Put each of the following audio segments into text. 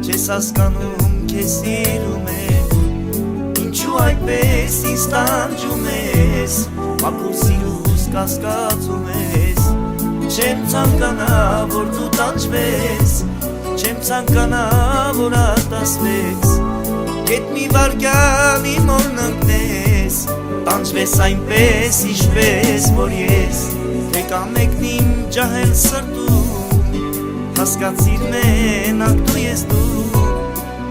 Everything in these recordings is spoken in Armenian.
Չես հասկանում քեզ սիրում եմ Ինչու այդպես ինձ տանջում ես Մաքուր սիրուս կասկածում ես Չեմ ցանկանա որ դու տանջվես Չեմ ցանկանա որ արտասվես Ետ մի վարկյան իմ օրնանքնես Տանջվես այնպես իշխվես որ ես Թե կամեկն իմ ջահել սրտում Հասկացիր մենակ դու ես դու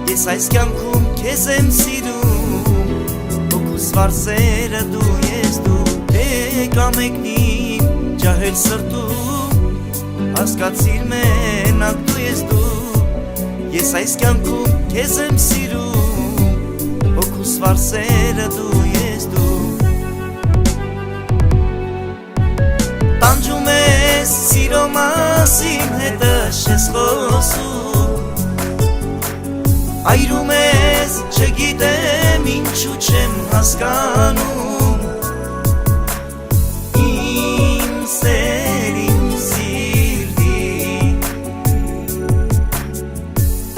Ես այս կյանքում քեզ եմ սիրում Հոգուս վարսերը դու ես դու Թե կամեկն իմ ջահել սրտում Հասկացիր մենակ դու ես դու Ես այս կյանքում քեզ եմ սիրում Հոգուս վարսերը դու ես դու Տանջում ես սիրո մասին հետը շես խոսում Այրում ես չգիտեմ ինչու չեմ հասկանում Իմ սեր իմ սիրտի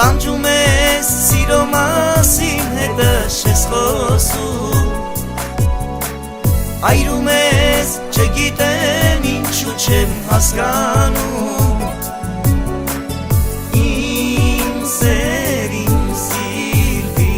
Տանջում ես սիրո մասին հետը շես խոսում Այրում ես չգիտեմ ինչու չեմ հասկանում Իմ սեր իմ սիրտի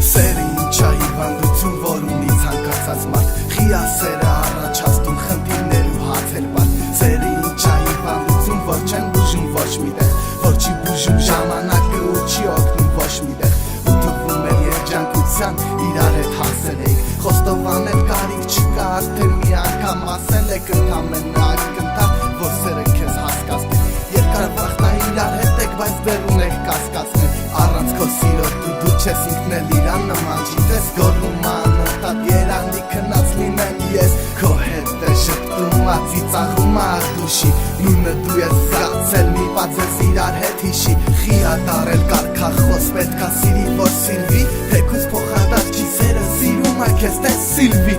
Սերը ինչա հիվանդություն որ ունի ցանկացած մարդ Խիա սերը առաջացնում խնդիրներ ու հացեր բար Սերը ինչա հիվանդություն որ չեն բուժում ոչ միտեղ Որ չի բուժում ժամանակը ու չի օգնում ոչ միտեղ Ու թվում էր երջանկության իրար հետ հասել եք Խոստովանել կարիք չկա արդեն մի անգամ ասել եք Ընդամենը ակնթարթ որ սերը քեզ հասկացնի Երկար վախտա իրար հետ եք բայց դեռ ունեք կասկածներ Առանց քո սիրո դու չես ինքնել իրան նման Չիտես գոռում անընդհատ երանի քնած լինեմ ես Քո հետ է շփտում ծիծաղում աղդուշի Նույնը դու ես զգացել մի բացես իրար հետ հիշի Խիա տարել կարգախոս պետքա սիրի որ սիրվի Թեկուզ փոխադարձ չի սերը սիրում է քեզ տես սիրվի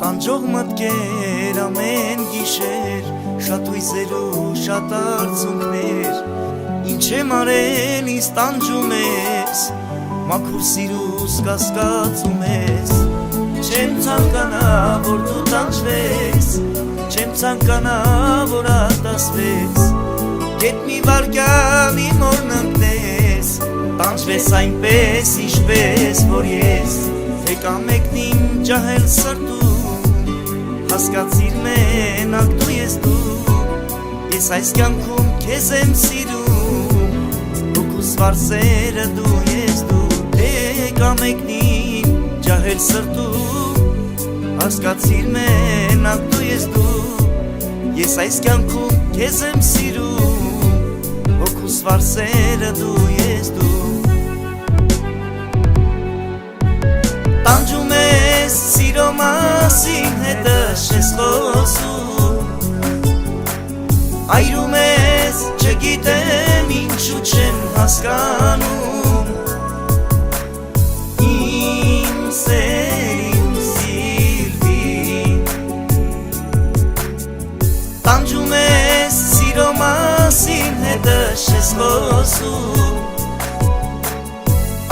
Տանջող մտքեր ամեն գիշեր Շատ հույզեր ու շատ արցունքներ Ինչ եմ արել ինձ տանջում ես Մաքուր սիրուս կասկածում ես Չեմ ցանկանա որ դու տանջվես Չեմ ցանկանա որ արտասվես Ետ մի վարկյան իմ օրնանքնես Տանջվես այնպես իշխվես որ ես Թե կամեկն իմ ջահել սրտում Հասկացիր մենակ դու ես դու Ես այս կյանքում քեզ եմ սիրում Հոգուս վարսերը դու ես դու Թե կամեկն իմ ջահել սրտում Հասկացիր մենակ դու ես դու Ես այս կյանքում քեզ եմ սիրում Հոգուս վարսերը դու ես դու Տանջում ես սիրո մասին հետը շես խոսում Այրում ես չգիտեմ ինչու չեմ հասկանում Իմ սեր իմ սիրտի Տանջում ես սիրո մասին հետը շես խոսում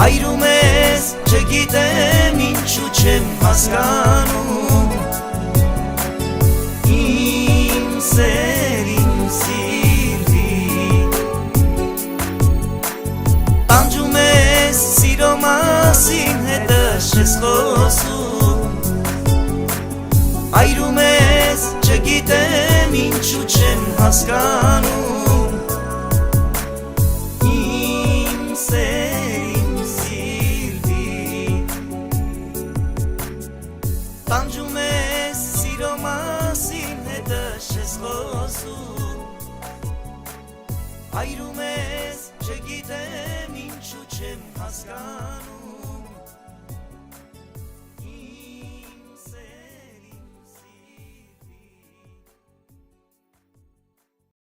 Այրում ես չգիտեմ ինչու չեմ հասկանում Իմ սեր իմ սիրտի Տանջում ես սիրո մասին հետը շես խոսում Այրում ես չգիտեմ ինչու չեմ հասկանում Իմ սեր իմ սիրտի Տանջում ես սիրո մասին հետը շես խոսում Այրում ես չգիտեմ ինչու չեմ հասկանում